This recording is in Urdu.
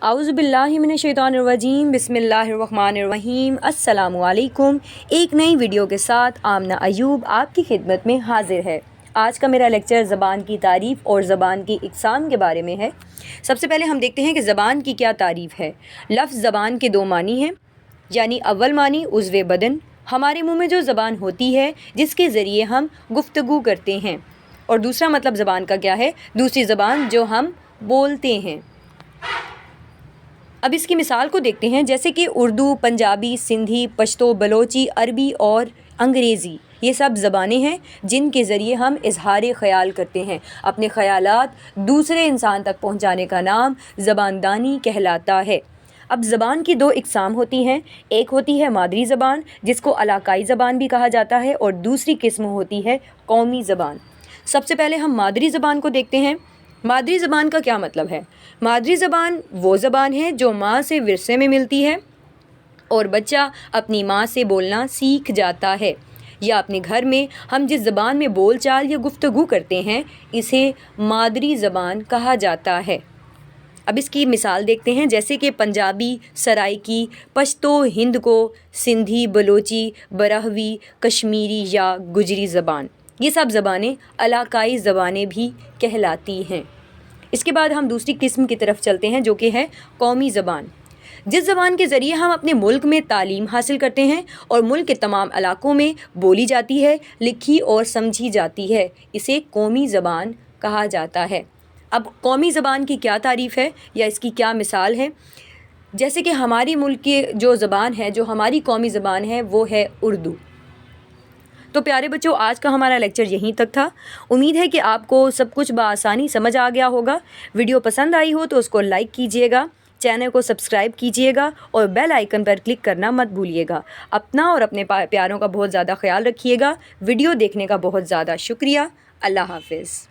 اعوذ باللہ من الشیطان الرجیم بسم اللہ الرحمن الرحیم السلام علیکم۔ ایک نئی ویڈیو کے ساتھ آمنہ ایوب آپ کی خدمت میں حاضر ہے۔ آج کا میرا لیکچر زبان کی تعریف اور زبان کی اقسام کے بارے میں ہے۔ سب سے پہلے ہم دیکھتے ہیں کہ زبان کی کیا تعریف ہے۔ لفظ زبان کے دو معنی ہیں، یعنی اول معنی عضو بدن، ہمارے منہ میں جو زبان ہوتی ہے جس کے ذریعے ہم گفتگو کرتے ہیں، اور دوسرا مطلب زبان کا کیا ہے، دوسری زبان جو ہم بولتے ہیں۔ اب اس کی مثال کو دیکھتے ہیں، جیسے کہ اردو، پنجابی، سندھی، پشتو، بلوچی، عربی اور انگریزی، یہ سب زبانیں ہیں جن کے ذریعے ہم اظہار خیال کرتے ہیں۔ اپنے خیالات دوسرے انسان تک پہنچانے کا نام زباندانی کہلاتا ہے۔ اب زبان کی دو اقسام ہوتی ہیں، ایک ہوتی ہے مادری زبان جس کو علاقائی زبان بھی کہا جاتا ہے، اور دوسری قسم ہوتی ہے قومی زبان۔ سب سے پہلے ہم مادری زبان کو دیکھتے ہیں۔ مادری زبان کا کیا مطلب ہے؟ مادری زبان وہ زبان ہے جو ماں سے ورثے میں ملتی ہے اور بچہ اپنی ماں سے بولنا سیکھ جاتا ہے، یا اپنے گھر میں ہم جس زبان میں بول چال یا گفتگو کرتے ہیں اسے مادری زبان کہا جاتا ہے۔ اب اس کی مثال دیکھتے ہیں، جیسے کہ پنجابی، سرائکی، پشتو، ہند کو، سندھی، بلوچی، براہوی، کشمیری یا گجری زبان، یہ سب زبانیں علاقائی زبانیں بھی کہلاتی ہیں۔ اس کے بعد ہم دوسری قسم کی طرف چلتے ہیں جو کہ ہے قومی زبان۔ جس زبان کے ذریعے ہم اپنے ملک میں تعلیم حاصل کرتے ہیں اور ملک کے تمام علاقوں میں بولی جاتی ہے، لکھی اور سمجھی جاتی ہے، اسے قومی زبان کہا جاتا ہے۔ اب قومی زبان کی کیا تعریف ہے یا اس کی کیا مثال ہے؟ جیسے کہ ہماری ملک کی جو زبان ہے، جو ہماری قومی زبان ہے، وہ ہے اردو۔ تو پیارے بچوں، آج کا ہمارا لیکچر یہیں تک تھا۔ امید ہے کہ آپ کو سب کچھ بآسانی سمجھ آ گیا ہوگا۔ ویڈیو پسند آئی ہو تو اس کو لائک کیجئے گا، چینل کو سبسکرائب کیجئے گا اور بیل آئیکن پر کلک کرنا مت بھولیے گا۔ اپنا اور اپنے پیاروں کا بہت زیادہ خیال رکھیے گا۔ ویڈیو دیکھنے کا بہت زیادہ شکریہ۔ اللہ حافظ۔